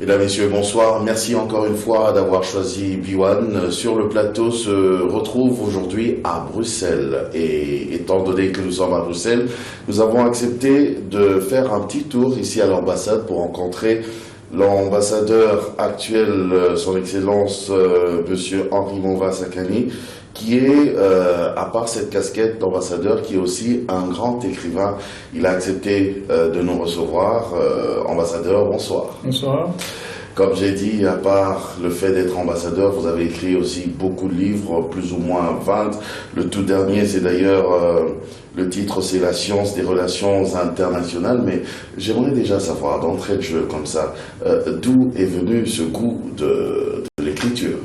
Mesdames, Messieurs, bonsoir. Merci encore une fois d'avoir choisi B1. Sur le plateau se retrouve aujourd'hui à Bruxelles. Et étant donné que nous sommes à Bruxelles, nous avons accepté de faire un petit tour ici à l'ambassade pour rencontrer l'ambassadeur actuel, son Excellence, Monsieur Henri Monva-Sakani, qui est, à part cette casquette d'ambassadeur, qui est aussi un grand écrivain. Il a accepté de nous recevoir. Ambassadeur, bonsoir. Bonsoir. Comme j'ai dit, à part le fait d'être ambassadeur, vous avez écrit aussi beaucoup de livres, plus ou moins 20. Le tout dernier, c'est d'ailleurs, le titre, c'est La science des relations internationales. Mais j'aimerais déjà savoir, d'entrée de jeu comme ça, d'où est venu ce goût de l'écriture?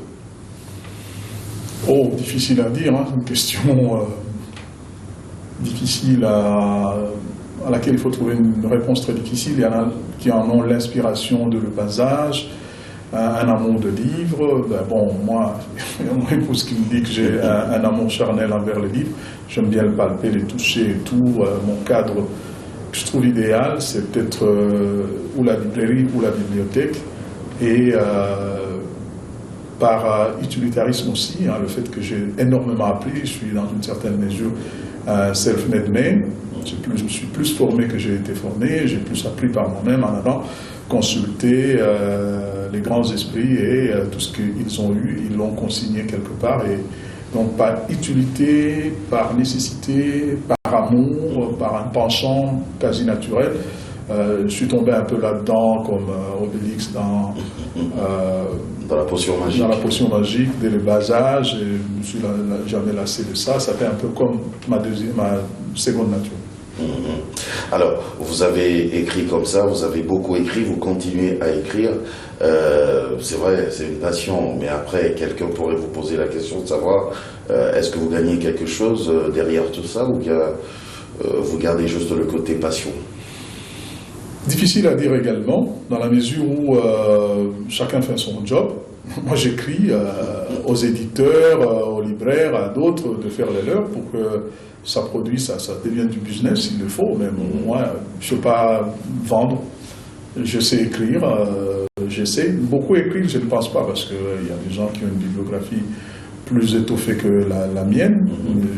Oh, difficile à dire, hein. C'est une question difficile à laquelle il faut trouver une réponse très difficile. Il y en a qui en ont l'inspiration de le bas âge, un amour de livres. Ben bon, moi, il y a mon épouse qui me dit que j'ai un amour charnel envers les livres. J'aime bien le palper, les toucher et tout. Mon cadre que je trouve idéal, c'est peut-être ou la librairie ou la bibliothèque. Et par utilitarisme aussi, hein, le fait que j'ai énormément appris, je suis dans une certaine mesure self-made man, je me suis plus formé que j'ai été formé, j'ai plus appris par moi-même en allant consulter les grands esprits et tout ce qu'ils ont eu, ils l'ont consigné quelque part. Et donc par utilité, par nécessité, par amour, par un penchant quasi naturel, je suis tombé un peu là-dedans comme Obélix dans la potion magique. Dans la potion magique, dès le bas âge, et je me suis jamais lassé de ça. Ça fait un peu comme ma seconde nature. Alors, vous avez écrit comme ça, vous avez beaucoup écrit, vous continuez à écrire. C'est vrai, c'est une passion, mais après, quelqu'un pourrait vous poser la question de savoir est-ce que vous gagnez quelque chose derrière tout ça, ou bien vous gardez juste le côté passion? Difficile à dire également, dans la mesure où chacun fait son job. Moi, j'écris aux éditeurs, aux libraires, à d'autres de faire les leurs pour que ça produise, ça devienne du business s'il le faut. Mais moi, je ne peux pas vendre. Je sais écrire, j'essaie. Beaucoup écrire, je ne pense pas, parce qu'il y a des gens qui ont une bibliographie plus étoffée que la mienne.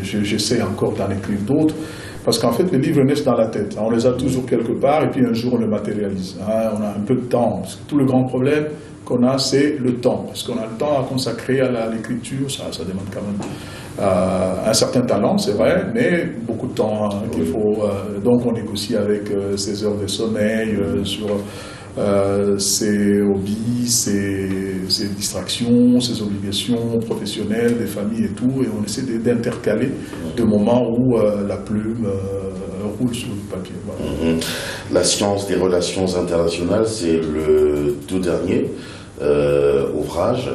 J'essaie encore d'en écrire d'autres. Parce qu'en fait, les livres naissent dans la tête. On les a toujours quelque part et puis un jour on les matérialise. On a un peu de temps. Parce que tout le grand problème qu'on a, c'est le temps. Parce qu'on a le temps à consacrer à l'écriture, ça demande quand même un certain talent, c'est vrai, mais beaucoup de temps qu'il faut. Donc on négocie avec ses heures de sommeil, sur ses hobbies, ses distractions, ses obligations professionnelles, des familles et tout, et on essaie d'intercaler des moments où la plume roule sur le papier. Voilà. La science des relations internationales, c'est le tout dernier ouvrage,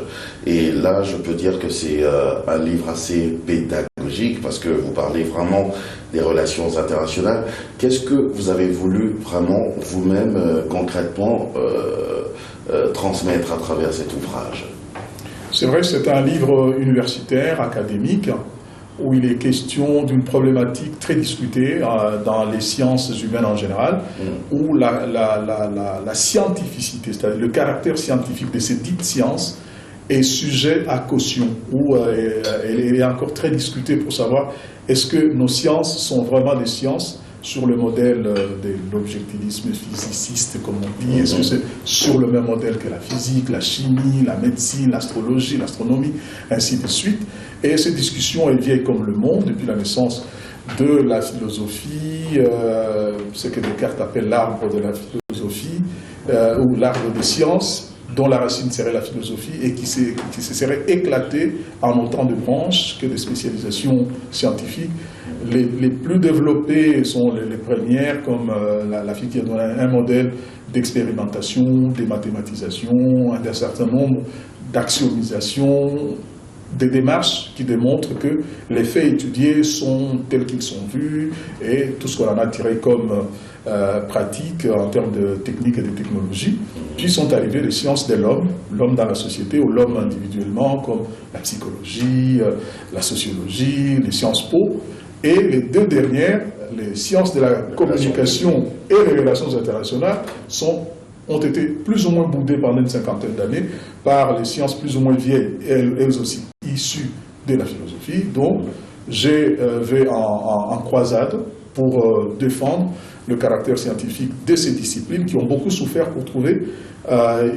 et là je peux dire que c'est un livre assez pédagogique, parce que vous parlez vraiment des relations internationales. Qu'est-ce que vous avez voulu vraiment vous-même concrètement transmettre à travers cet ouvrage? C'est vrai que c'est un livre universitaire, académique, où il est question d'une problématique très discutée dans les sciences humaines en général, où la scientificité, c'est-à-dire le caractère scientifique de ces dites sciences, est sujet à caution, où elle est encore très discutée pour savoir est-ce que nos sciences sont vraiment des sciences sur le modèle de l'objectivisme physiciste, comme on dit, est-ce que c'est sur le même modèle que la physique, la chimie, la médecine, l'astrologie, l'astronomie, ainsi de suite. Et cette discussion est vieille comme le monde, depuis la naissance de la philosophie, ce que Descartes appelle l'arbre de la philosophie, ou l'arbre des sciences, dont la racine serait la philosophie, et qui se serait éclatée en autant de branches que de spécialisations scientifiques. Les plus développées sont les premières, comme la physique qui donne un modèle d'expérimentation, démathématisation, d'un certain nombre d'axiomisation, des démarches qui démontrent que les faits étudiés sont tels qu'ils sont vus, et tout ce qu'on en a tiré comme pratique en termes de techniques et de technologies. Puis sont arrivées les sciences de l'homme, l'homme dans la société ou l'homme individuellement, comme la psychologie, la sociologie, les sciences po. Et les deux dernières, les sciences de la communication et les relations internationales, sont ont été plus ou moins boudées pendant une cinquantaine d'années par les sciences plus ou moins vieilles, elles aussi issues de la philosophie. Donc, j'ai vais en croisade pour défendre le caractère scientifique de ces disciplines qui ont beaucoup souffert pour trouver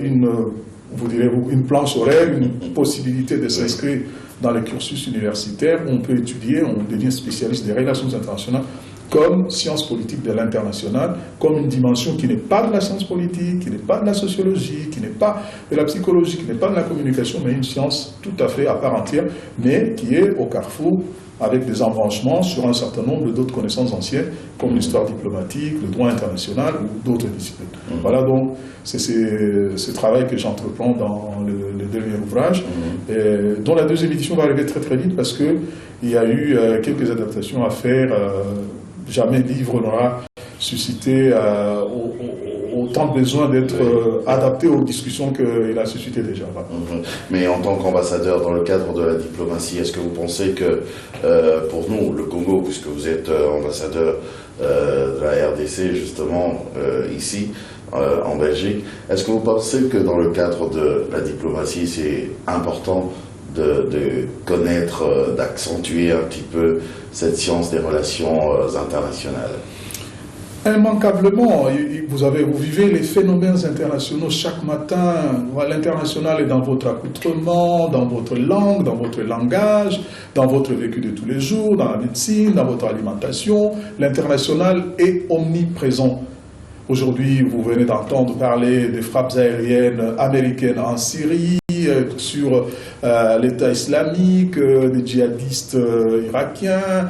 une planche horaire, une possibilité de s'inscrire dans les cursus universitaires où on peut étudier, on devient spécialiste des relations internationales comme science politique de l'international, comme une dimension qui n'est pas de la science politique, qui n'est pas de la sociologie, qui n'est pas de la psychologie, qui n'est pas de la communication, mais une science tout à fait à part entière, mais qui est au carrefour avec des embranchements sur un certain nombre d'autres connaissances anciennes, comme l'histoire diplomatique, le droit international ou d'autres disciplines. Voilà donc, c'est ce travail que j'entreprends dans le dernier ouvrage, dont la deuxième édition va arriver très très vite parce qu'il y a eu quelques adaptations à faire. Jamais livre n'aura suscité autant de besoin d'être adapté aux discussions qu'il a suscité déjà. Mais en tant qu'ambassadeur dans le cadre de la diplomatie, est-ce que vous pensez que pour nous, le Congo, puisque vous êtes ambassadeur de la RDC justement ici en Belgique, est-ce que vous pensez que dans le cadre de la diplomatie, c'est important de connaître, d'accentuer un petit peu cette science des relations internationales? Immanquablement, vous vivez les phénomènes internationaux chaque matin. L'international est dans votre accoutrement, dans votre langue, dans votre langage, dans votre vécu de tous les jours, dans la médecine, dans votre alimentation. L'international est omniprésent. Aujourd'hui, vous venez d'entendre parler des frappes aériennes américaines en Syrie, sur l'État islamique, des djihadistes irakiens,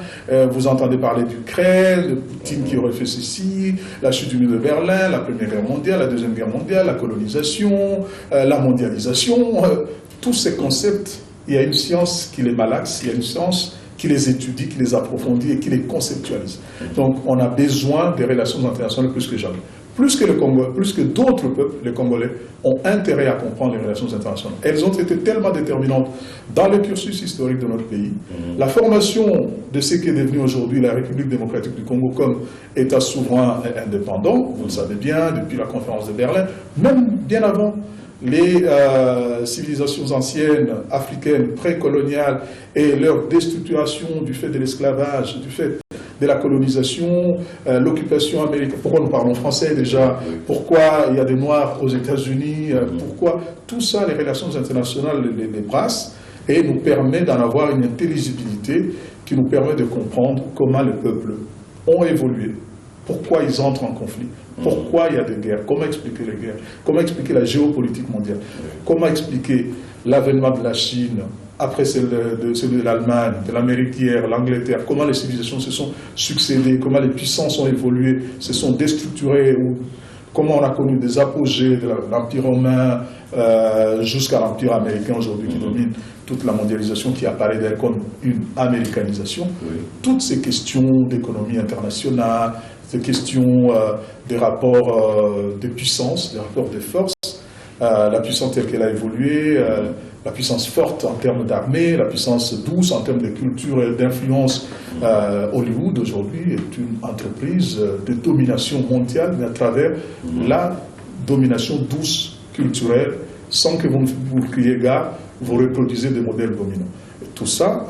vous entendez parler d'Ukraine, de Poutine qui aurait fait ceci, la chute du mur de Berlin, la Première Guerre mondiale, la Deuxième Guerre mondiale, la colonisation, la mondialisation, tous ces concepts, il y a une science qui les malaxe, il y a une science qui les étudie, qui les approfondit et qui les conceptualise. Donc on a besoin des relations internationales plus que jamais. Plus que le Congo, plus que d'autres peuples, les Congolais ont intérêt à comprendre les relations internationales. Elles ont été tellement déterminantes dans le cursus historique de notre pays. La formation de ce qui est devenu aujourd'hui la République démocratique du Congo comme État souverain et indépendant, vous le savez bien, depuis la conférence de Berlin, même bien avant les civilisations anciennes africaines précoloniales et leur déstructuration du fait de l'esclavage, du fait de la colonisation, l'occupation américaine. Pourquoi nous parlons français déjà? Pourquoi il y a des Noirs aux États-Unis? Pourquoi tout ça, les relations internationales les brassent et nous permet d'en avoir une intelligibilité qui nous permet de comprendre comment les peuples ont évolué, pourquoi ils entrent en conflit, pourquoi il y a des guerres, comment expliquer les guerres, comment expliquer la géopolitique mondiale, comment expliquer l'avènement de la Chine après celui de l'Allemagne, de l'Amérique d'hier, l'Angleterre, comment les civilisations se sont succédées, comment les puissances ont évolué, se sont déstructurées, ou comment on a connu des apogées de l'Empire romain jusqu'à l'Empire américain aujourd'hui qui domine toute la mondialisation qui apparaît d'elle comme une américanisation. Toutes ces questions d'économie internationale, ces questions des rapports de puissance, des rapports de force, la puissance telle qu'elle a évolué, la puissance forte en termes d'armée, la puissance douce en termes de culture et d'influence. Hollywood aujourd'hui est une entreprise de domination mondiale, mais à travers la domination douce culturelle, sans que vous criez gare, vous reproduisez des modèles dominants. Et tout ça,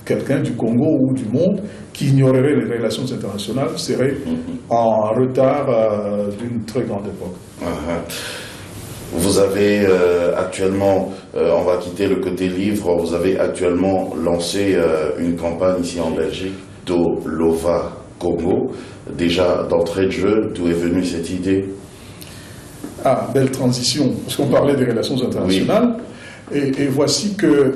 quelqu'un du Congo ou du monde qui ignorerait les relations internationales serait en retard d'une très grande époque. Vous avez actuellement, on va quitter le côté livre, vous avez actuellement lancé une campagne ici en Belgique, Do Lova Congo. Déjà d'entrée de jeu, d'où est venue cette idée? Ah, belle transition, parce qu'on parlait des relations internationales. Et voici que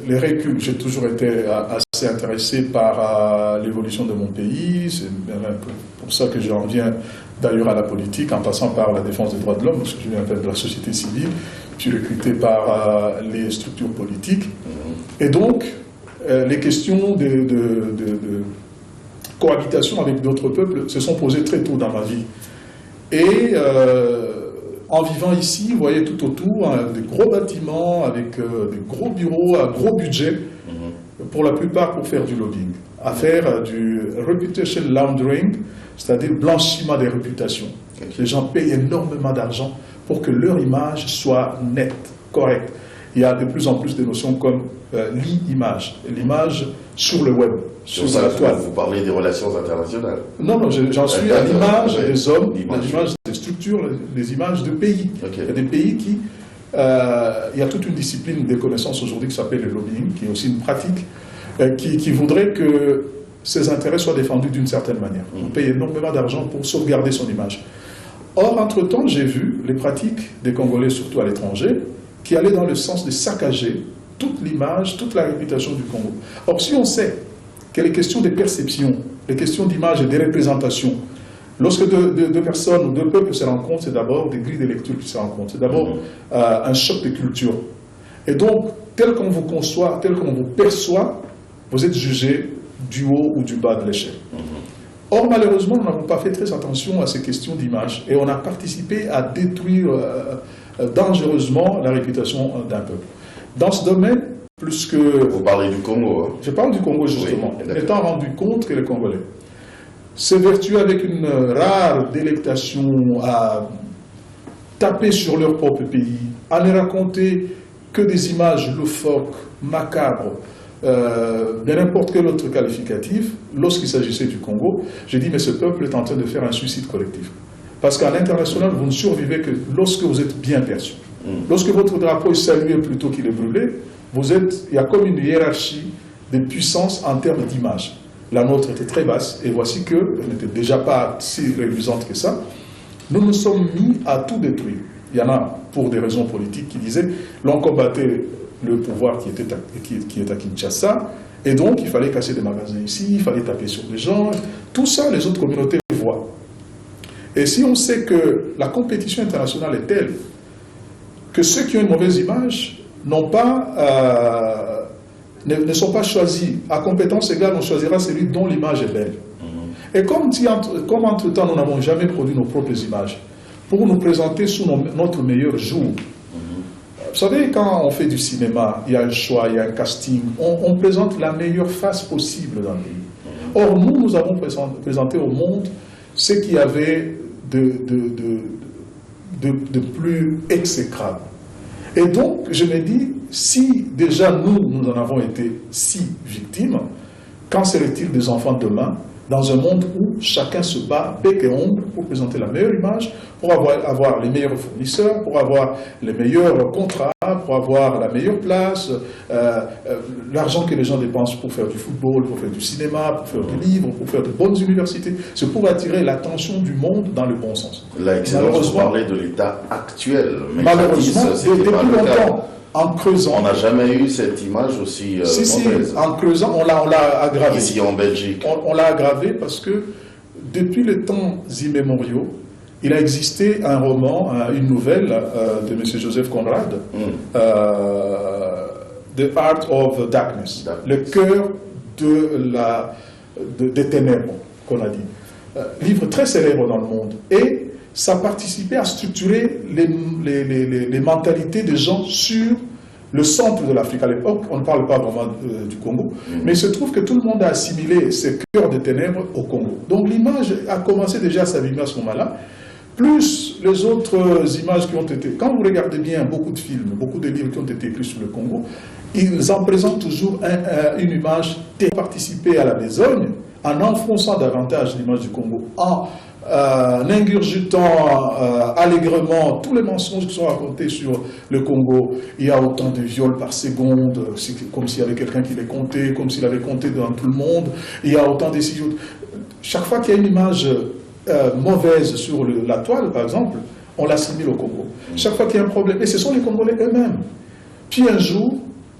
les reculs, j'ai toujours été assez intéressé par l'évolution de mon pays, c'est pour ça que j'en viens d'ailleurs à la politique, en passant par la défense des droits de l'homme, parce que je viens de la société civile, je suis recruté par les structures politiques. Et donc, les questions de cohabitation avec d'autres peuples se sont posées très tôt dans ma vie. Et en vivant ici, vous voyez tout autour des gros bâtiments avec des gros bureaux à gros budget, pour la plupart pour faire du lobbying, à faire du reputation laundering, c'est-à-dire blanchiment des réputations. Okay. Les gens payent énormément d'argent pour que leur image soit nette, correcte. Il y a de plus en plus de notions comme l'image, l'image sur le web, sur la toile. Vous parlez des relations internationales. Non, j'en suis à l'image des hommes, l'image des structures, les images de pays. Okay. Il y a des pays qui... il y a toute une discipline des connaissances aujourd'hui qui s'appelle le lobbying, qui est aussi une pratique, qui voudrait que ses intérêts soient défendus d'une certaine manière. On paye énormément d'argent pour sauvegarder son image. Or, entre-temps, j'ai vu les pratiques des Congolais, surtout à l'étranger, qui allaient dans le sens de saccager toute l'image, toute la réputation du Congo. Or, si on sait que les questions de perception, les questions d'image et de représentation, lorsque deux personnes ou deux peuples se rencontrent, c'est d'abord des grilles de lecture qui se rencontrent, c'est d'abord un choc de culture. Et donc, tel qu'on vous conçoit, tel qu'on vous perçoit, vous êtes jugé du haut ou du bas de l'échelle. Or, malheureusement, nous n'avons pas fait très attention à ces questions d'image et on a participé à détruire dangereusement la réputation d'un peuple. Dans ce domaine, plus que... Vous parlez du Congo, hein? Je parle du Congo, justement, oui, étant rendu compte que les Congolais s'évertuent avec une rare délectation à taper sur leur propre pays, à ne raconter que des images loufoques, macabres, de n'importe quel autre qualificatif. Lorsqu'il s'agissait du Congo, j'ai dit, mais ce peuple est en train de faire un suicide collectif. Parce qu'à l'international, vous ne survivez que lorsque vous êtes bien perçu. Lorsque votre drapeau est salué plutôt qu'il est brûlé, il y a comme une hiérarchie de puissance en termes d'image. La nôtre était très basse, et voici qu'elle n'était déjà pas si réduisante que ça. Nous nous sommes mis à tout détruire. Il y en a, pour des raisons politiques, qui disaient l'on combattait le pouvoir qui est à Kinshasa, et donc il fallait casser des magasins ici, il fallait taper sur des gens. Tout ça, les autres communautés voient. Et si on sait que la compétition internationale est telle que ceux qui ont une mauvaise image ne sont pas choisis. À compétence égale, on choisira celui dont l'image est belle. Et comme entre-temps, nous n'avons jamais produit nos propres images, pour nous présenter sous notre meilleur jour. Vous savez, quand on fait du cinéma, il y a un choix, il y a un casting, on présente la meilleure face possible dans le pays. Or, nous avons présenté au monde ce qu'il y avait de plus exécrable. Et donc, je me dis, si déjà nous en avons été si victimes, qu'en serait-il des enfants de demain, dans un monde où chacun se bat bec et ongle pour présenter la meilleure image, pour avoir les meilleurs fournisseurs, pour avoir les meilleurs contrats, pour avoir la meilleure place, l'argent que les gens dépensent pour faire du football, pour faire du cinéma, pour faire des livres, pour faire de bonnes universités, c'est pour attirer l'attention du monde dans le bon sens. Là, excellence, vous parlez de l'état actuel. Mais malheureusement, depuis longtemps, en creusant... On n'a jamais eu cette image aussi mauvaise. En creusant, on l'a aggravé. Ici en Belgique. On l'a aggravé parce que depuis les temps immémoriaux, il a existé un roman, une nouvelle de M. Joseph Conrad, The Art of Darkness, le cœur des ténèbres, qu'on a dit. Livre très célèbre dans le monde. Et ça participait à structurer les mentalités des gens sur le centre de l'Afrique. À l'époque, on ne parle pas vraiment du Congo, mais il se trouve que tout le monde a assimilé ces cœurs des ténèbres au Congo. Donc l'image a commencé déjà à s'abîmer à ce moment-là, plus les autres images qui ont été... Quand vous regardez bien beaucoup de films, beaucoup de livres qui ont été écrits sur le Congo, ils en présentent toujours une image qui a participé à la besogne, en enfonçant davantage l'image du Congo, en ingurgitant allègrement tous les mensonges qui sont racontés sur le Congo. Il y a autant de viols par seconde, comme s'il y avait quelqu'un qui les comptait, comme s'il avait compté dans tout le monde. Il y a autant de... Chaque fois qu'il y a une image mauvaise sur la toile, par exemple, on l'assimile au Congo. Chaque fois qu'il y a un problème, et ce sont les Congolais eux-mêmes. Puis un jour,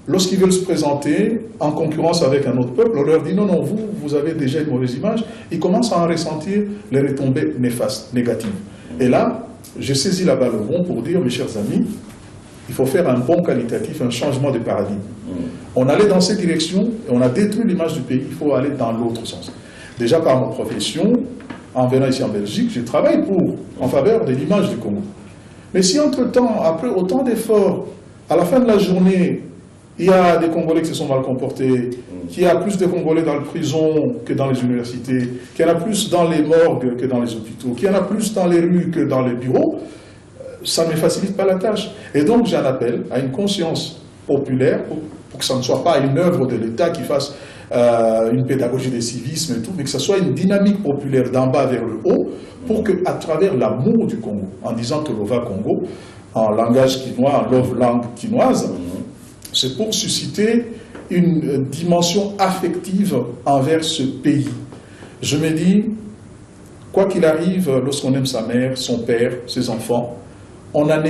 lorsqu'ils veulent se présenter en concurrence avec un autre peuple, on leur dit non, non, vous avez déjà une mauvaise image. Ils commencent à en ressentir les retombées néfastes, négatives. Et là, j'ai saisi la balle au bond pour dire, mes chers amis, il faut faire un bond qualitatif, un changement de paradigme. On allait dans cette direction et on a détruit l'image du pays, il faut aller dans l'autre sens. Déjà par ma profession, en venant ici en Belgique, je travaille en faveur de l'image du Congo. Mais si entre-temps, après autant d'efforts, à la fin de la journée, Il y a des Congolais qui se sont mal comportés, qu'il y a plus de Congolais dans les prisons que dans les universités, qu'il y en a plus dans les morgues que dans les hôpitaux, qu'il y en a plus dans les rues que dans les bureaux, ça ne me facilite pas la tâche. Et donc j'en appelle à une conscience populaire pour que ça ne soit pas une œuvre de l'État qui fasse une pédagogie des civismes et tout, mais que ce soit une dynamique populaire d'en bas vers le haut pour qu'à travers l'amour du Congo, en disant Tolova Congo, en langage quinois, en love langue quinoise, c'est pour susciter une dimension affective envers ce pays. Je me dis, quoi qu'il arrive, lorsqu'on aime sa mère, son père, ses enfants, on n'en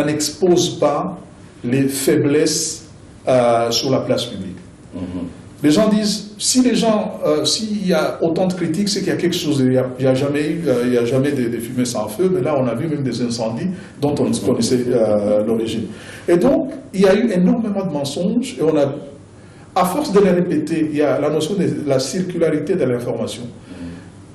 expose pas les faiblesses sur la place publique. Les gens disent, s'il y a autant de critiques, c'est qu'il y a quelque chose, il n'y a jamais des fumées sans feu, mais là on a vu même des incendies dont on ne connaissait l'origine. Et donc, il y a eu énormément de mensonges, et à force de les répéter, il y a la notion de la circularité de l'information.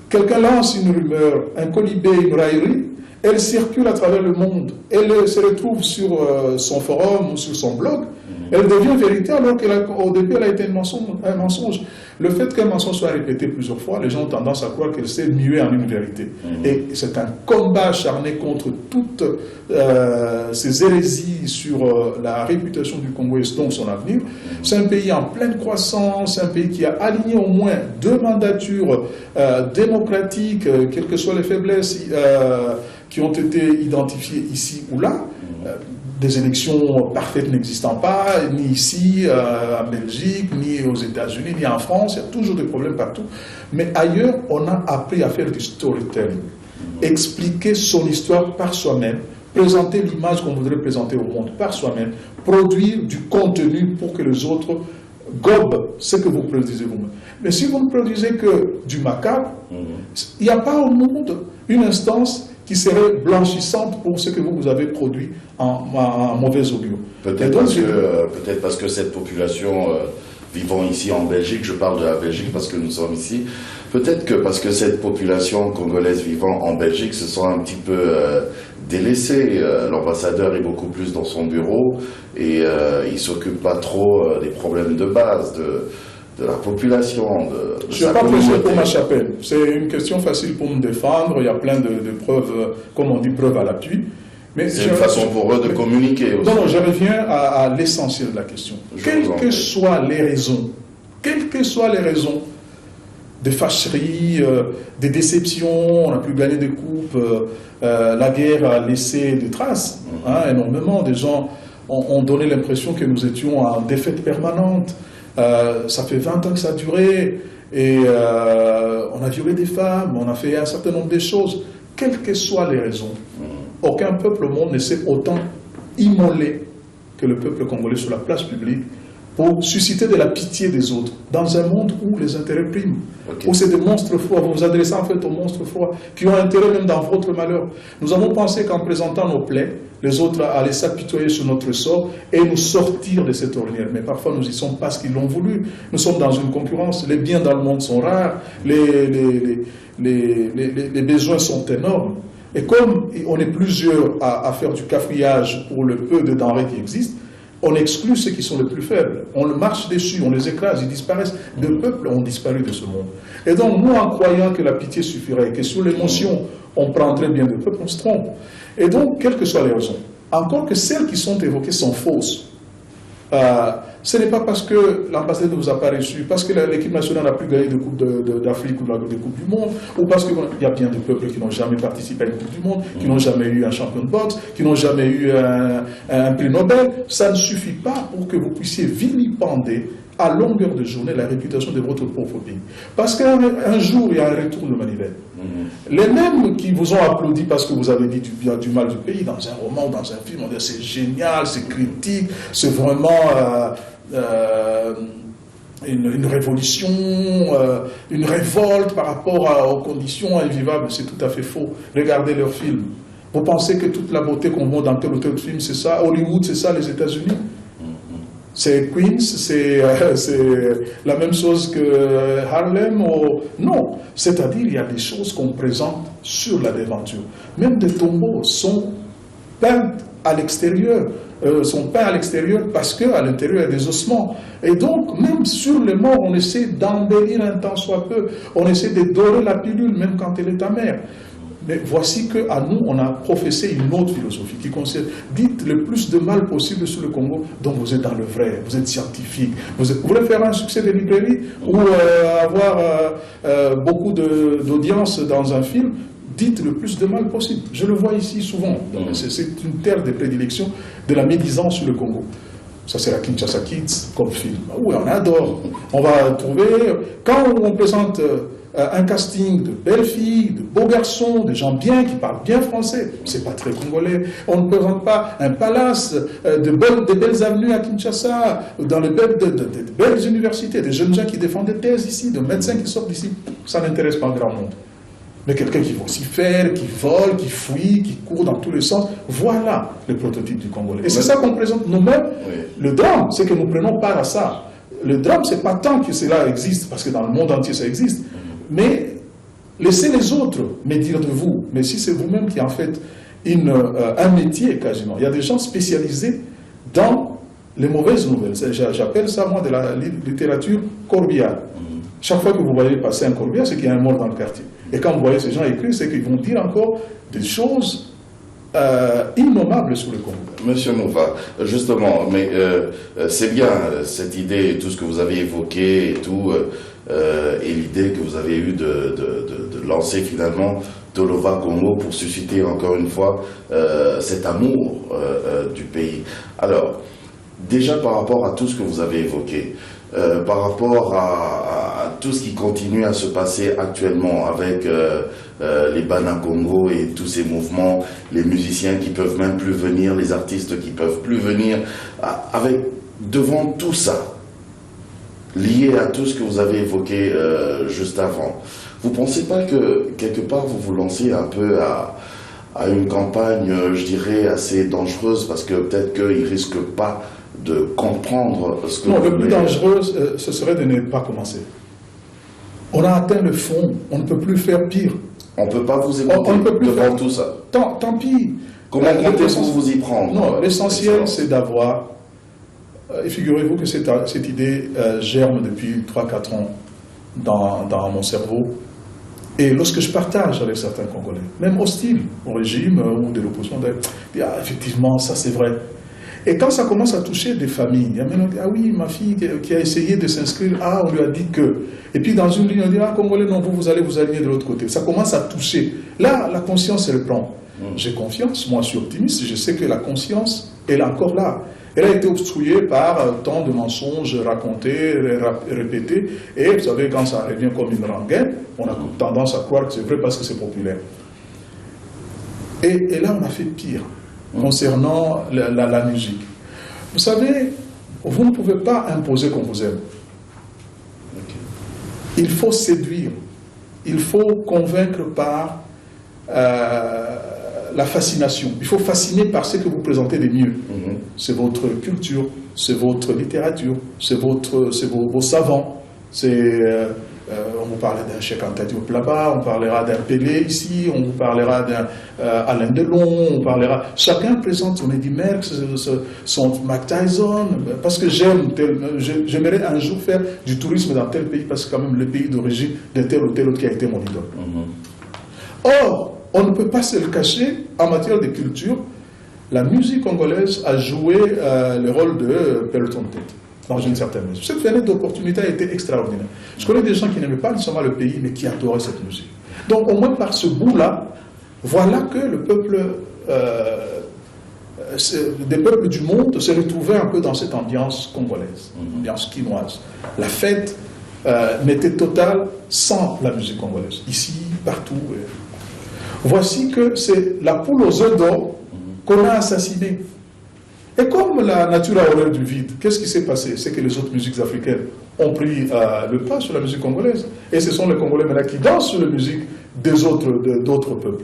Quelqu'un lance une rumeur, un colibé, une raillerie, elle circule à travers le monde, elle se retrouve sur son forum ou sur son blog, elle devient vérité alors qu'au début elle a été un mensonge. Le fait qu'un mensonge soit répété plusieurs fois, les gens ont tendance à croire qu'elle s'est muée en une vérité. Et c'est un combat acharné contre toutes ces hérésies sur la réputation du Congo et donc son avenir. C'est un pays en pleine croissance, un pays qui a aligné au moins 2 mandatures démocratiques, quelles que soient les faiblesses qui ont été identifiées ici ou là. Des élections parfaites n'existant pas, ni ici, en Belgique, ni aux États-Unis, ni en France, il y a toujours des problèmes partout. Mais ailleurs, on a appris à faire du storytelling, expliquer son histoire par soi-même, présenter l'image qu'on voudrait présenter au monde par soi-même, produire du contenu pour que les autres gobent ce que vous produisez vous-même. Mais si vous ne produisez que du macabre, il n'y a pas au monde une instance qui serait blanchissante pour ce que vous avez produit en mauvais augure. Peut-être parce que cette population vivant ici en Belgique, je parle de la Belgique parce que nous sommes ici, peut-être que parce que cette population congolaise vivant en Belgique se sent un petit peu délaissée. L'ambassadeur est beaucoup plus dans son bureau et il ne s'occupe pas trop des problèmes de base, de la population, je ne suis pas prêché pour ma chapelle. C'est une question facile pour me défendre. Il y a plein de preuves, comme on dit, preuves à l'appui. C'est une façon pour eux de communiquer aussi. Non, je reviens à l'essentiel de la question. Quelles que soient les raisons, des fâcheries, des déceptions, on n'a plus gagné des coupes, la guerre a laissé des traces, énormément. Des gens ont donné l'impression que nous étions en défaite permanente. Ça fait 20 ans que ça a duré, et on a violé des femmes, on a fait un certain nombre de choses. Quelles que soient les raisons, aucun peuple au monde ne s'est autant immolé que le peuple congolais sur la place publique pour susciter de la pitié des autres, dans un monde où les intérêts priment, où c'est des monstres froids. Vous vous adressez en fait aux monstres froids, qui ont intérêt même dans votre malheur. Nous avons pensé qu'en présentant nos plaies, les autres allaient s'apitoyer sur notre sort et nous sortir de cette ornière. Mais parfois nous y sommes parce qu'ils l'ont voulu. Nous sommes dans une concurrence, les biens dans le monde sont rares, les besoins sont énormes. Et comme on est plusieurs à faire du cafouillage pour le peu de denrées qui existent, on exclut ceux qui sont les plus faibles. On le marche dessus, on les écrase, ils disparaissent. Des peuples ont disparu de ce monde. Et donc, nous, en croyant que la pitié suffirait, que sous l'émotion, on prendrait bien des peuples, on se trompe. Et donc, quelles que soient les raisons, encore que celles qui sont évoquées sont fausses, ce n'est pas parce que l'ambassade ne vous a pas reçu, parce que l'équipe nationale n'a plus gagné de Coupe d'Afrique ou de Coupe du Monde, ou parce qu'il y a bien des peuples qui n'ont jamais participé à une Coupe du Monde, qui n'ont jamais eu un champion de boxe, qui n'ont jamais eu un prix Nobel. Ça ne suffit pas pour que vous puissiez vilipender à longueur de journée la réputation de votre propre pays. Parce qu'un jour, il y a un retour de manivelle. Les mêmes qui vous ont applaudi parce que vous avez dit du mal du pays, dans un roman, dans un film, on dit c'est génial, c'est critique, c'est vraiment une révolution, une révolte par rapport aux conditions invivables. C'est tout à fait faux. Regardez leurs films. Vous pensez que toute la beauté qu'on voit dans tel ou tel film, c'est ça? Hollywood, c'est ça, les États-Unis? C'est Queens, c'est la même chose que Harlem? Non, c'est-à-dire il y a des choses qu'on présente sur la devanture. Même des tombeaux sont peints à l'extérieur. sont peints à l'extérieur parce qu'à l'intérieur, il y a des ossements. Et donc, même sur les morts, on essaie d'embellir un tant soit peu. On essaie de dorer la pilule, même quand elle est amère. Mais voici qu'à nous, on a professé une autre philosophie qui consiste, dites le plus de mal possible sur le Congo, donc vous êtes dans le vrai, vous êtes scientifique, vous voulez faire un succès de librairie ou avoir beaucoup d'audience dans un film, dites le plus de mal possible. Je le vois ici souvent, c'est une terre de prédilection de la médisance sur le Congo. Ça, c'est la Kinshasa Kids comme film. Oui, on adore. On va trouver, quand on présente un casting de belles filles, de beaux garçons, de gens bien, qui parlent bien français, c'est pas très congolais. On ne présente pas un palace, de belles avenues à Kinshasa, dans de belles universités, des jeunes gens qui défendent des thèses ici, de médecins qui sortent d'ici. Ça n'intéresse pas grand monde. Mais quelqu'un qui va aussi faire, qui vole, qui fuit, qui court dans tous les sens, voilà le prototype du Congolais. Et c'est ça qu'on présente nous-mêmes. Oui. Le drame, c'est que nous prenons part à ça. Le drame, c'est pas tant que cela existe, parce que dans le monde entier ça existe, mais laissez les autres me dire de vous. Mais si c'est vous-même qui en faites un métier quasiment, il y a des gens spécialisés dans les mauvaises nouvelles. J'appelle ça, moi, de la littérature corbiale. Chaque fois que vous voyez passer un corbillard, c'est qu'il y a un mort dans le quartier. Et quand vous voyez ces gens écrire, c'est qu'ils vont dire encore des choses innommables sur le Congo. Monsieur Mouva, justement, mais c'est bien cette idée, tout ce que vous avez évoqué et tout, et l'idée que vous avez eue de lancer finalement Tolova Congo pour susciter encore une fois cet amour du pays. Alors, déjà par rapport à tout ce que vous avez évoqué, par rapport à tout ce qui continue à se passer actuellement avec les Bana Congo et tous ces mouvements, les musiciens qui peuvent même plus venir, les artistes qui peuvent plus venir, devant tout ça, lié à tout ce que vous avez évoqué juste avant, vous ne pensez pas que quelque part vous vous lancez un peu à une campagne, je dirais, assez dangereuse, parce que peut-être qu'ils ne risquent pas de comprendre ce que... Non, le plus dangereux, ce serait de ne pas commencer. On a atteint le fond, on ne peut plus faire pire. On ne peut pas vous écouter devant tout ça. Tant pis. Comment comptez-vous vous y prendre? Non, l'essentiel, c'est d'avoir... et figurez-vous que cette idée germe depuis 3-4 ans dans mon cerveau. Et lorsque je partage avec certains Congolais, même hostiles au régime ou de l'opposition, je dis, ah, effectivement, ça c'est vrai. Et quand ça commence à toucher des familles, il y a maintenant qui dit, ah oui, ma fille qui a essayé de s'inscrire, ah, on lui a dit que. Et puis dans une ligne, on dit, ah, Congolais, non, vous allez vous aligner de l'autre côté. Ça commence à toucher. Là, la conscience, elle prend. J'ai confiance, moi je suis optimiste, je sais que la conscience, elle est encore là. Elle a été obstruée par tant de mensonges racontés, répétés, et vous savez, quand ça revient comme une rengaine, on a tendance à croire que c'est vrai parce que c'est populaire. Et là, on a fait pire concernant la musique. Vous savez, vous ne pouvez pas imposer qu'on vous aime. Il faut séduire, il faut convaincre par la fascination. Il faut fasciner par ce que vous présentez de mieux. C'est votre culture, c'est votre littérature, c'est vos savants. On vous parlera d'un Cheikh Anta Diop là-bas, on parlera d'un Pelé ici, on vous parlera d'un Alain Delon, on parlera... Chacun présente son Eddie Merckx, son Mike Tyson, parce que j'aimerais un jour faire du tourisme dans tel pays, parce que c'est quand même le pays d'origine de tel ou tel autre qui a été mon idole. Or, on ne peut pas se le cacher, en matière de culture, la musique congolaise a joué le rôle de peloton de tête, dans une certaine mesure. Cette fenêtre d'opportunité a été extraordinaire. Je connais des gens qui n'aimaient pas seulement le pays, mais qui adoraient cette musique. Donc, au moins par ce bout-là, voilà que le peuple, des peuples du monde se retrouvaient un peu dans cette ambiance congolaise, ambiance quinoise. La fête n'était totale sans la musique congolaise, ici, partout. Voici que c'est la poule aux œufs d'or qu'on a assassinée. Et comme la nature a horreur du vide, qu'est-ce qui s'est passé? C'est que les autres musiques africaines ont pris le pas sur la musique congolaise. Et ce sont les Congolais maintenant qui dansent sur la musique d'autres peuples.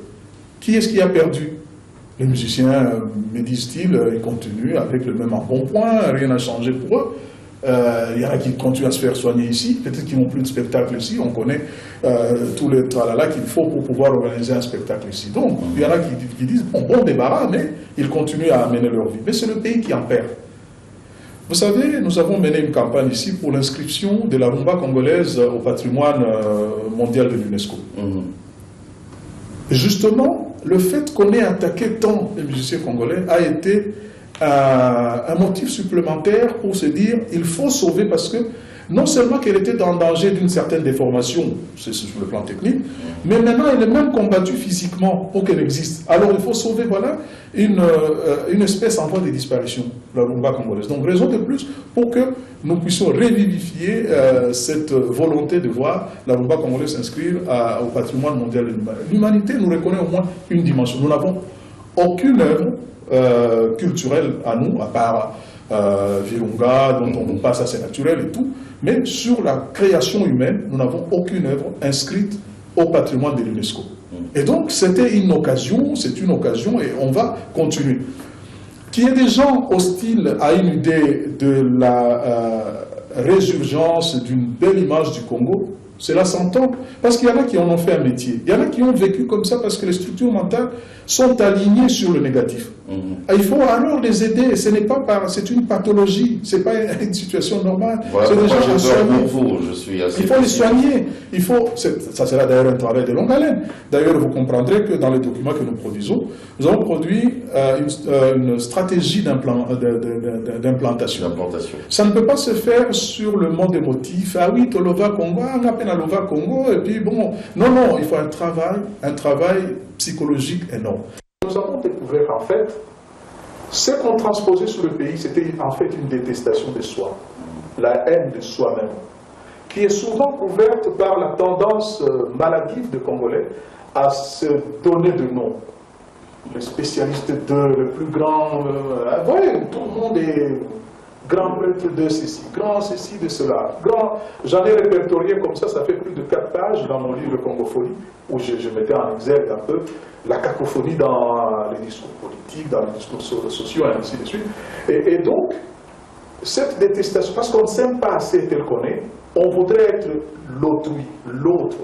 Qui est-ce qui a perdu? Les musiciens, me disent-ils, ils continuent avec le même embonpoint, rien n'a changé pour eux. Il y en a qui continuent à se faire soigner ici, peut-être qu'ils n'ont plus de spectacle ici, on connaît tout le tralala qu'il faut pour pouvoir organiser un spectacle ici. Donc, il y en a qui disent, bon débarras, mais ils continuent à mener leur vie. Mais c'est le pays qui en perd. Vous savez, nous avons mené une campagne ici pour l'inscription de la rumba congolaise au patrimoine mondial de l'UNESCO. Justement, le fait qu'on ait attaqué tant les musiciens congolais a été un motif supplémentaire pour se dire il faut sauver, parce que non seulement qu'elle était en danger d'une certaine déformation, c'est sur le plan technique, mais maintenant elle est même combattue physiquement pour qu'elle existe. Alors il faut sauver, voilà, une espèce en voie de disparition, la rumba congolaise. Donc raison de plus pour que nous puissions revivifier cette volonté de voir la rumba congolaise s'inscrire au patrimoine mondial de l'humanité. L'humanité nous reconnaît au moins une dimension. Nous n'avons aucune œuvre culturelle à nous, à part Virunga, dont on nous passe assez naturel et tout, mais sur la création humaine, nous n'avons aucune œuvre inscrite au patrimoine de l'UNESCO. Et donc, c'était une occasion, c'est une occasion, et on va continuer. Qu'il y ait des gens hostiles à une idée de la résurgence d'une belle image du Congo, cela s'entend, parce qu'il y en a qui en ont fait un métier. Il y en a qui ont vécu comme ça parce que les structures mentales sont alignées sur le négatif. Il faut alors les aider. Ce n'est pas c'est une pathologie, c'est pas une situation normale. Voilà, c'est des gens à soigner. Il faut les soigner. Ça sera d'ailleurs un travail de longue haleine. D'ailleurs, vous comprendrez que dans les documents que nous produisons, nous avons produit une stratégie d'implantation. Ça ne peut pas se faire sur le mode émotif. Ah oui, Tolova Congo, on appelle à Lova Congo, et puis bon. Non, il faut un travail psychologique énorme. Nous avons découvert en fait, ce qu'on transposait sur le pays, c'était en fait une détestation de soi, la haine de soi-même, qui est souvent couverte par la tendance maladive des Congolais à se donner de noms. Le spécialiste le plus grand, tout le monde est grand prêtre de ceci, grand ceci de cela, grand. J'en ai répertorié comme ça fait plus de 4 pages dans mon livre Congophonie, où je mettais en exergue un peu la cacophonie dans les discours politiques, dans les discours sociaux, et ainsi de suite. Et donc, cette détestation, parce qu'on ne s'aime pas assez tel qu'on est, on voudrait être l'autrui, l'autre.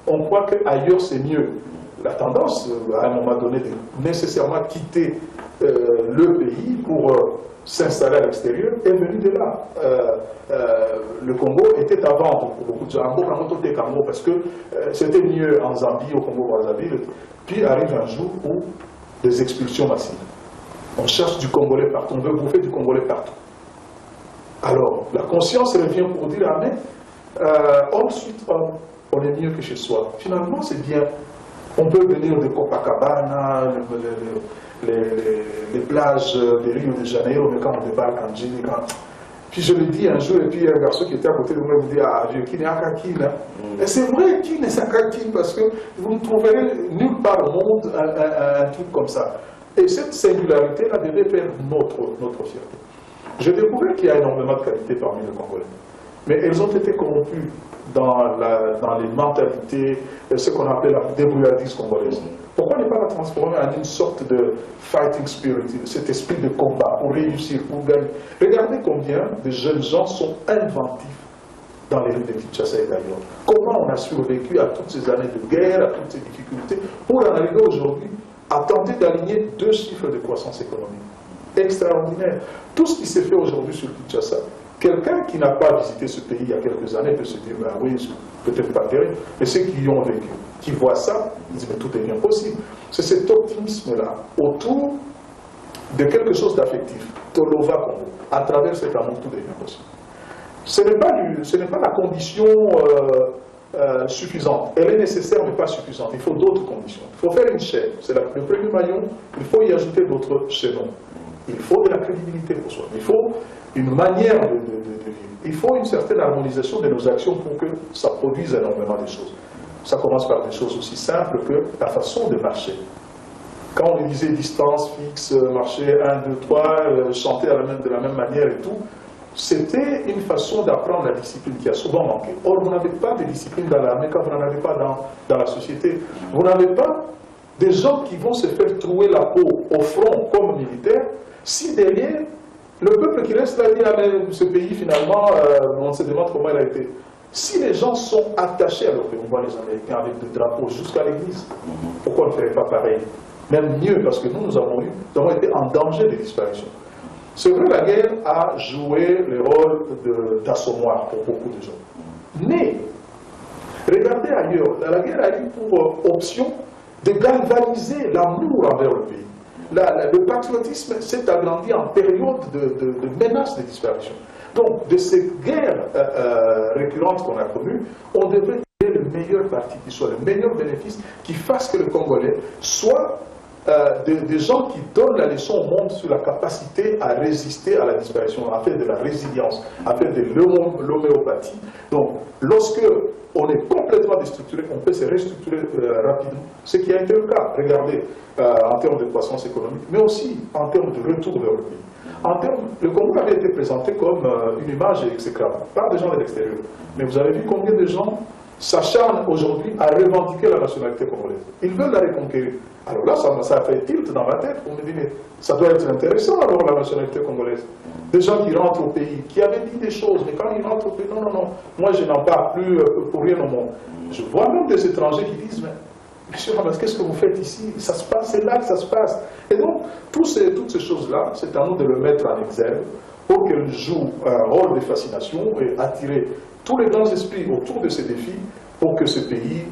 On croit qu'ailleurs c'est mieux. La tendance, à un moment donné, de nécessairement quitter le pays pour s'installer à l'extérieur est venue de là. Le Congo était avant pour beaucoup de gens, parce que c'était mieux en Zambie, au Congo-Brazzaville. Puis arrive un jour où des expulsions massives. On cherche du Congolais partout, on veut bouffer du Congolais partout. Alors, la conscience revient pour dire, ah mais, homme suite homme, on est mieux que chez soi. Finalement, c'est bien. On peut venir de Copacabana, les plages de Rio de Janeiro, mais quand on débarque en Gini, puis je le dis un jour, et puis un garçon qui était à côté de moi me dit, ah, vieux, qui n'est à Kakine. Et c'est vrai, qui n'est à Kakine, parce que vous ne trouverez nulle part au monde un truc comme ça. Et cette singularité-là devait faire notre fierté. J'ai découvert qu'il y a énormément de qualités parmi les Congolais, mais elles ont été corrompues dans les mentalités, ce qu'on appelle la débrouillardise congolaise. Pourquoi ne pas la transformer en une sorte de fighting spirit, cet esprit de combat, pour réussir, pour gagner? Regardez combien de jeunes gens sont inventifs dans les rues de Kinshasa et d'ailleurs. Comment on a survécu à toutes ces années de guerre, à toutes ces difficultés, pour en arriver aujourd'hui à tenter d'aligner 2 chiffres de croissance économique. Extraordinaire. Tout ce qui s'est fait aujourd'hui sur Kinshasa, quelqu'un qui n'a pas visité ce pays il y a quelques années peut se dire, ben oui, peut-être pas terrible, mais ceux qui y ont vécu, qui voient ça, ils disent, mais tout est bien possible. C'est cet optimisme-là, autour de quelque chose d'affectif, Tolova Congo, à travers cet amour, tout devient possible. Ce n'est pas la condition suffisante. Elle est nécessaire, mais pas suffisante. Il faut d'autres conditions. Il faut faire une chaîne. C'est le premier maillon. Il faut y ajouter d'autres chaînons. Il faut de la crédibilité pour soi. Il faut une manière de vivre. Il faut une certaine harmonisation de nos actions pour que ça produise énormément de choses. Ça commence par des choses aussi simples que la façon de marcher. Quand on disait distance fixe, marcher 1, 2, 3, chanter de la même manière et tout, c'était une façon d'apprendre la discipline qui a souvent manqué. Or, vous n'avez pas de discipline dans l'armée quand vous n'en avez pas dans la société. Vous n'avez pas des gens qui vont se faire trouer la peau au front comme militaires si derrière Le peuple qui reste là dit, ah, mais ce pays, finalement, on se demande comment il a été. Si les gens sont attachés à leur pays, on voit les Américains avec des drapeaux jusqu'à l'église, pourquoi on ne ferait pas pareil? Même mieux, parce que nous avons été en danger de disparition. C'est vrai, la guerre a joué le rôle d'assommoir pour beaucoup de gens. Mais, regardez ailleurs, la guerre a eu pour option de galvaniser l'amour envers le pays. Le patriotisme s'est agrandi en période de menace de disparition. Donc, de ces guerres récurrentes qu'on a connues, on devrait tirer le meilleur parti qui soit, le meilleur bénéfice qui fasse que le Congolais soit des gens qui donnent la leçon au monde sur la capacité à résister à la disparition, à faire de la résilience, à faire de l'homéopathie. Donc, lorsque on est complètement déstructuré, on peut se restructurer rapidement, ce qui a été le cas. Regardez, en termes de croissance économique, mais aussi en termes de retour vers le pays. Le Congo avait été présenté comme une image exécrable par des gens de l'extérieur. Mais vous avez vu combien de gens s'acharnent aujourd'hui à revendiquer la nationalité congolaise. Ils veulent la reconquérir. Alors là, ça a fait tilt dans ma tête. On me dit, mais ça doit être intéressant alors la nationalité congolaise. Des gens qui rentrent au pays, qui avaient dit des choses, mais quand ils rentrent au pays, non, non, non, moi je n'en parle plus pour rien au monde. Je vois même des étrangers qui disent, mais monsieur Hamas, qu'est-ce que vous faites ici? Ça se passe, c'est là que ça se passe. Et donc, toutes ces choses-là, c'est à nous de le mettre en exergue pour qu'elles jouent un rôle de fascination et attirer tous les grands esprits autour de ces défis pour que ce pays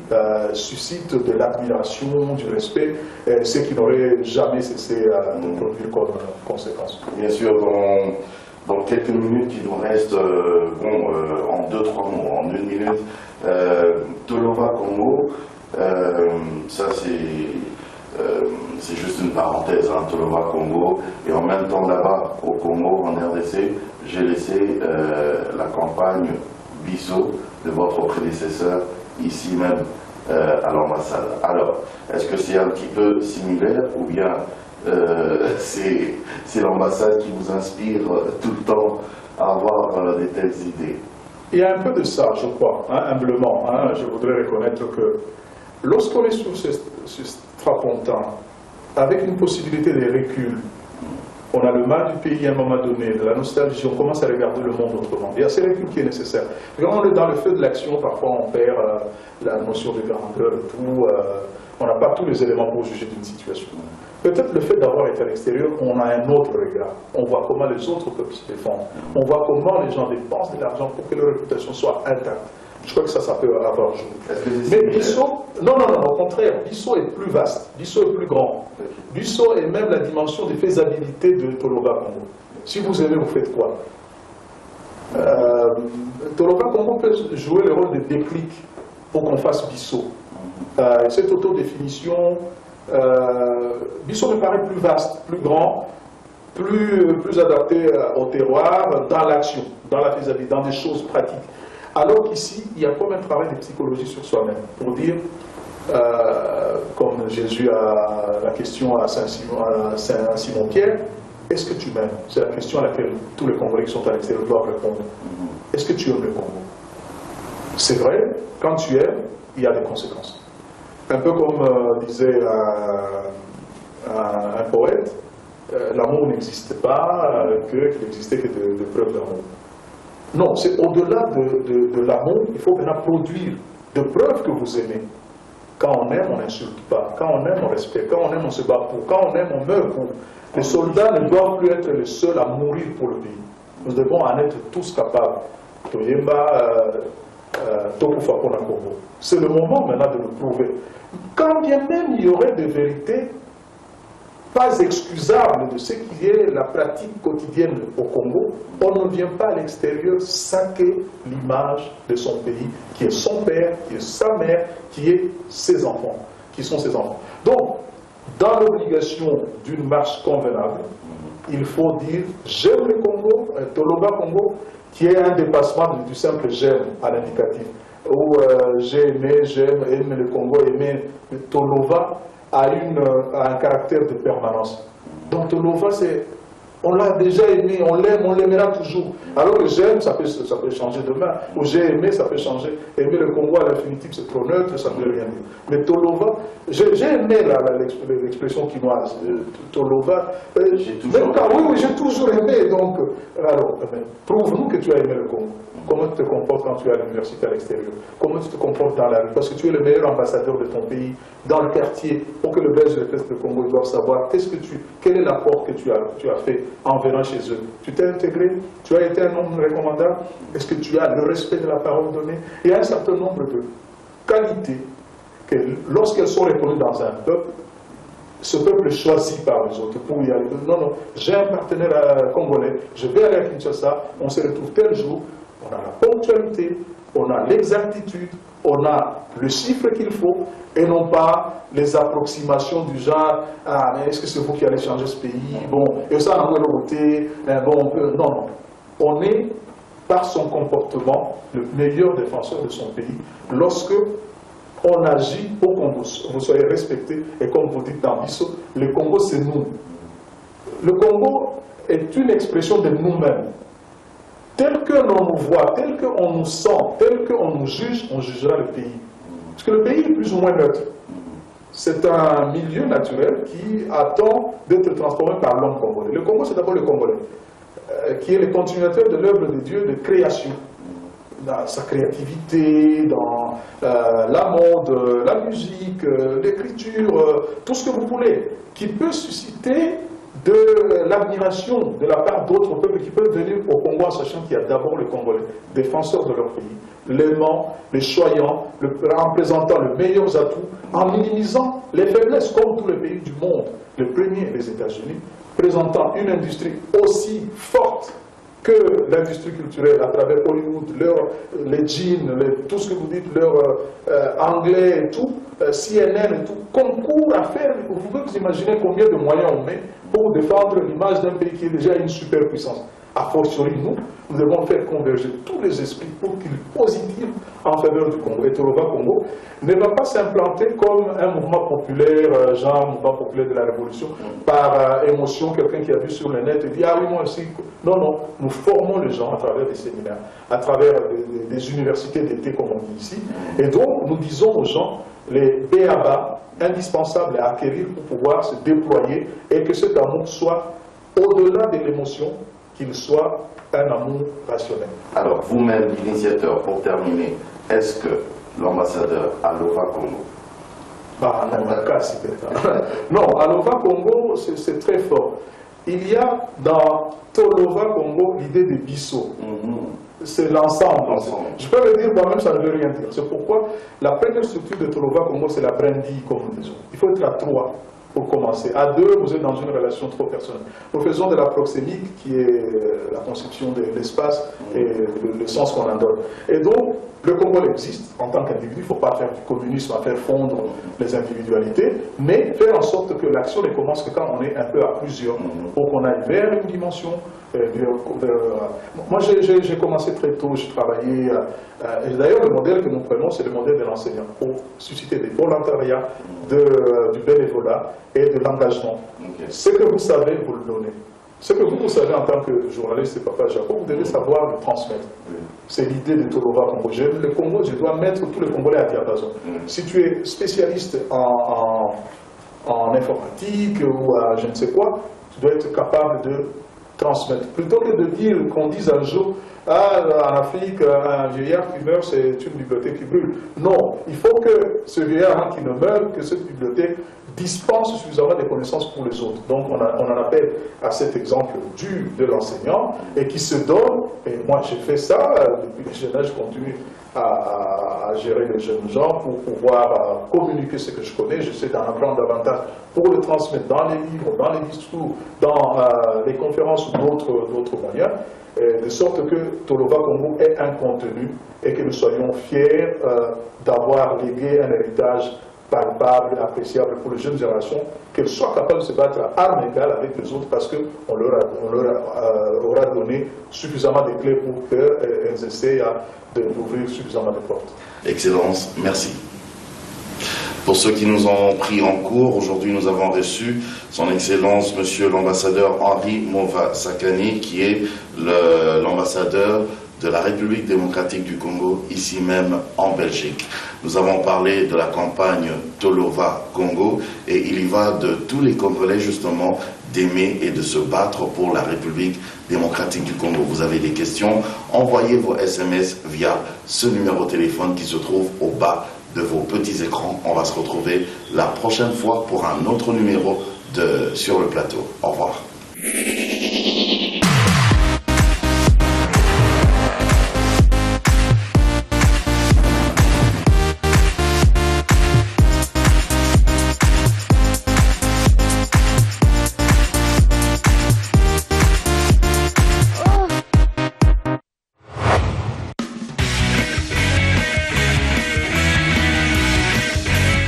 suscite de l'admiration, du respect, ce qui n'aurait jamais cessé de produire comme conséquence. Bien sûr, dans quelques minutes qui nous restent, en 2-3 mots, en 1 minute, Toloba Congo, ça c'est juste une parenthèse, hein, Toloba Congo, et en même temps là-bas au Congo, en RDC, j'ai laissé la campagne Bissau de votre prédécesseur ici même à l'ambassade. Alors, est-ce que c'est un petit peu similaire ou bien c'est l'ambassade qui vous inspire tout le temps à avoir des telles idées? Il y a un peu de ça, je crois, hein, humblement. Hein, je voudrais reconnaître que lorsqu'on est sur ce strapontin, avec une possibilité de recul, on a le mal du pays à un moment donné, de la nostalgie, on commence à regarder le monde autrement. Il y a ce recul qui est nécessaire. Quand on est dans le feu de l'action, parfois on perd la notion de grandeur et tout. On n'a pas tous les éléments pour juger d'une situation. Peut-être le fait d'avoir été à l'extérieur, on a un autre regard. On voit comment les autres peuples se défendent. On voit comment les gens dépensent de l'argent pour que leur réputation soit intacte. Je crois que ça peut avoir joué. Mais Bissau, non, au contraire, Bissau est plus vaste, Bissau est plus grand. Bissau est même la dimension de faisabilité de Toloba Congo. Si vous aimez, vous faites quoi? Toloba Congo peut jouer le rôle de déclic pour qu'on fasse Bissau. Cette autodéfinition, Bissau me paraît plus vaste, plus grand, plus adapté au terroir, dans l'action, dans la faisabilité, dans des choses pratiques. Alors qu'ici, il y a comme un travail de psychologie sur soi-même, pour dire, comme Jésus a la question à Saint-Simon-Pierre, est-ce que tu m'aimes? C'est la question à laquelle tous les Congolais qui sont à l'extérieur doivent répondre. Est-ce que tu aimes le Congo? C'est vrai, quand tu aimes, il y a des conséquences. Un peu comme disait un poète, l'amour n'existe pas, qu'il n'existait que de preuves d'amour. Non, c'est au-delà de l'amour, il faut maintenant produire de preuves que vous aimez. Quand on aime, on n'insulte pas. Quand on aime, on respecte. Quand on aime, on se bat pour. Quand on aime, on meurt pour. Les soldats ne doivent plus être les seuls à mourir pour le pays. Nous devons en être tous capables. C'est le moment maintenant de le prouver. Quand bien même il y aurait des vérités pas excusable de ce qui est la pratique quotidienne au Congo, on ne vient pas à l'extérieur saquer l'image de son pays, qui est son père, qui est sa mère, qui est ses enfants, qui sont ses enfants. Donc, dans l'obligation d'une marche convenable, il faut dire j'aime le Congo, Toloba Congo, qui est un dépassement du simple j'aime à l'indicatif. Ou j'ai aimé, j'aime, aime le Congo, aimer Toloba a un caractère de permanence. Donc Toloba, c'est On l'a déjà aimé, on l'aime, on l'aimera toujours. Alors que j'aime, ça peut changer demain. Ou j'ai aimé, ça peut changer. Aimer le Congo à l'infinitif, c'est trop neutre, ça ne veut rien dire. Mais Tolova, j'ai aimé l'expression quinoise. Tolova. Oui, j'ai toujours aimé. Donc, alors, prouve-nous que tu as aimé le Congo. Comment tu te comportes quand tu es à l'université à l'extérieur? Comment tu te comportes dans la rue? Parce que tu es le meilleur ambassadeur de ton pays, dans le quartier, pour que le Belge de l'Est du Congo doive savoir quel est l'apport que tu as fait en venant chez eux. Tu t'es intégré? Tu as été un homme recommandable? Est-ce que tu as le respect de la parole donnée? Il y a un certain nombre de qualités que, lorsqu'elles sont reconnues dans un peuple, ce peuple est choisi par les autres pour y aller. Non, j'ai un partenaire congolais, je vais aller à Kinshasa, on se retrouve tel jour. On a la ponctualité, on a l'exactitude, on a le chiffre qu'il faut, et non pas les approximations du genre « Ah, mais est-ce que c'est vous qui allez changer ce pays ?» Bon, et ça, on a voté. Bon, non. On est, par son comportement, le meilleur défenseur de son pays lorsque on agit pour que vous soyez respecté. Et comme vous dites dans Bissau, le Congo, c'est nous. Le Congo est une expression de nous-mêmes. Tel que l'on nous voit, tel qu'on nous sent, tel qu'on nous juge, on jugera le pays. Parce que le pays est plus ou moins neutre. C'est un milieu naturel qui attend d'être transformé par l'homme congolais. Le Congo, c'est d'abord le Congolais, qui est le continuateur de l'œuvre de Dieu de création. Dans sa créativité, dans la mode, la musique, l'écriture, tout ce que vous voulez, qui peut susciter de l'admiration de la part d'autres peuples qui peuvent venir au Congo en sachant qu'il y a d'abord les Congolais, défenseurs de leur pays, l'aimant, les choyant, en présentant les meilleurs atouts, en minimisant les faiblesses comme tous les pays du monde, le premier les États-Unis, présentant une industrie aussi forte que l'industrie culturelle à travers Hollywood, les jeans, tout ce que vous dites, leur anglais et tout, CNN et tout, concourt à faire, vous pouvez vous imaginer combien de moyens on met pour défendre l'image d'un pays qui est déjà une superpuissance. A fortiori, nous devons faire converger tous les esprits pour qu'ils positifs en faveur du Congo. Et Tolova Congo ne va pas s'implanter comme un mouvement populaire, genre mouvement populaire de la Révolution, par émotion, quelqu'un qui a vu sur le net et dit « Ah oui, moi aussi ». Non, nous formons les gens à travers des séminaires, à travers des universités d'été, comme on dit ici. Et donc, nous disons aux gens les B.A.B.A. indispensables à acquérir pour pouvoir se déployer et que cet amour soit au-delà de l'émotion, qu'il soit un amour rationnel. Alors, vous-même, l'initiateur, pour terminer, est-ce que l'ambassadeur Alova Congo... Non, Alova Congo, c'est très fort. Il y a dans Tolova Congo l'idée de Bissau. C'est l'ensemble. Je peux le dire moi-même, ça ne veut rien dire. C'est pourquoi la première structure de Tolova Congo, c'est la brindille, comme nous disons. Il faut être à 3 pour commencer. À 2, vous êtes dans une relation trop personnelle. Nous faisons de la proxémique, qui est la conception de l'espace et le sens qu'on en donne. Et donc, le Congo existe en tant qu'individu. Il ne faut pas faire du communisme, à faire fondre les individualités, mais faire en sorte que l'action ne commence que quand on est un peu à plusieurs, pour qu'on aille vers une dimension. Moi, j'ai commencé très tôt, j'ai travaillé, et d'ailleurs le modèle que nous prenons, c'est le modèle de l'enseignant, pour susciter des volontariats, du bénévolat et de l'engagement. Ce que vous savez, vous le donnez. Ce que vous savez en tant que journaliste et Papa Jacob, vous devez savoir le transmettre. C'est l'idée de Tolova Congo. Le Congo, je dois mettre tous les Congolais à diapason. Si tu es spécialiste en informatique ou à je ne sais quoi, tu dois être capable de transmettre. Plutôt que de dire qu'on dise un jour, en Afrique, un vieillard qui meurt, c'est une bibliothèque qui brûle. Non, il faut que ce vieillard qui ne meure, que cette bibliothèque dispense suffisamment de connaissances pour les autres. Donc on en appelle à cet exemple de l'enseignant et qui se donne, et moi j'ai fait ça, depuis le jeune âge, je continue à gérer les jeunes gens pour pouvoir communiquer ce que je connais, j'essaie d'en apprendre davantage pour le transmettre dans les livres, dans les discours, dans les conférences ou d'autres moyens, de sorte que Tolova Congo ait un contenu et que nous soyons fiers d'avoir légué un héritage palpable, appréciable pour les jeunes générations, qu'elles soient capables de se battre à armes égales avec les autres parce qu'on leur aura donné suffisamment de clés pour qu'elles essayent d'ouvrir suffisamment de portes. Excellence, merci. Pour Pour ceux qui nous ont pris en cours, aujourd'hui nous avons reçu son Excellence Monsieur l'ambassadeur Henri Mova Sakani, qui est l'ambassadeur de la République démocratique du Congo, ici même en Belgique. Nous avons parlé de la campagne Tolova Congo, et il y va de tous les Congolais justement d'aimer et de se battre pour la République démocratique du Congo. Vous avez des questions, envoyez vos SMS via ce numéro de téléphone qui se trouve au bas de vos petits écrans. On va se retrouver la prochaine fois pour un autre numéro sur le plateau. Au revoir.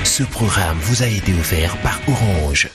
Ce programme vous a été offert par Orange.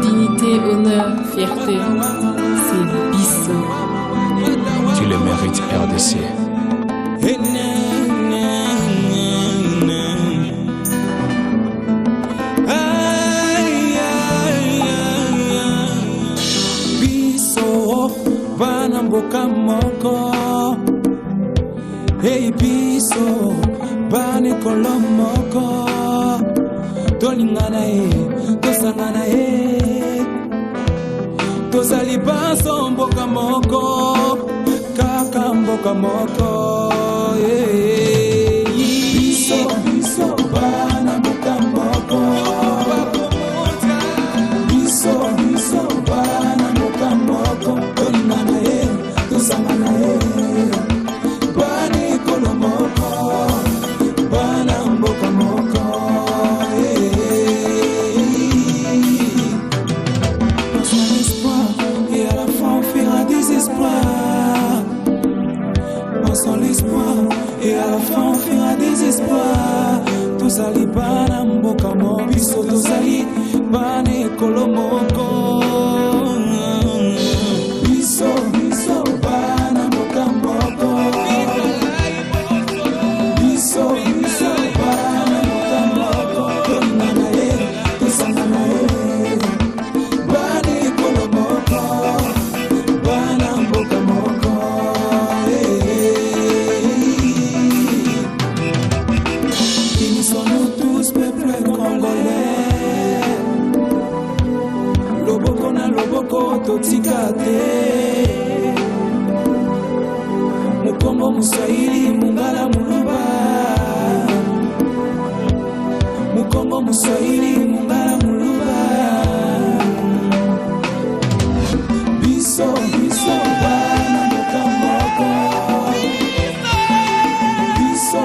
Dignité, honneur, fierté, c'est Bisso. Tu le mérites, RDC. Biso, bana mboka moko. Hey biso, bana ekolo moko. Tolingana tosangana tozali baso mboka moko, kaka mboka moko. Biso, bana mboka moko. Biso, bana mboka moko. Tolingana tosangana bana ekolo moko, bana mboka moko. Sans l'espoir, et à la fin on fera des espoirs. Tozali bana mboka moko, biso tozali bana ekolo moko. Biso, bana mboka moko. Biso, bana mboka moko. Tolingana tosangana bana ekolo moko, bana mboka moko. Unissons-nous tous, peuple congolais. Loboko na loboko totika te. Mukongo Muswahili, Mungala Muluba. Mukongo Muswahili, Mungala Muluba. Biso, bana mboka moko. Biso,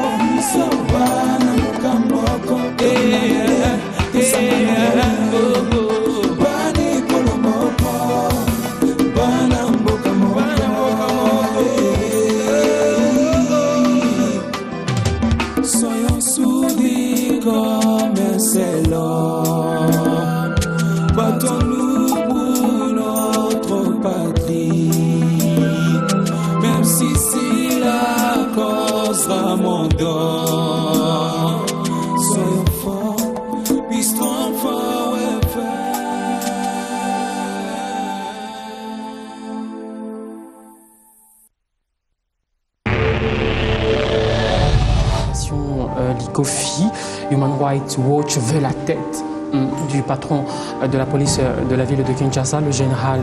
bana mboka moko. Bana ekolo moko, bana mboka moko. Soyons soudés comme un seul homme. Battons-nous pour notre patrie, même si c'est la cause ramondant. Soyons forts, be strong forever. L'ICOFI, Human Rights Watch veut la tête du patron de la police de la ville de Kinshasa, le général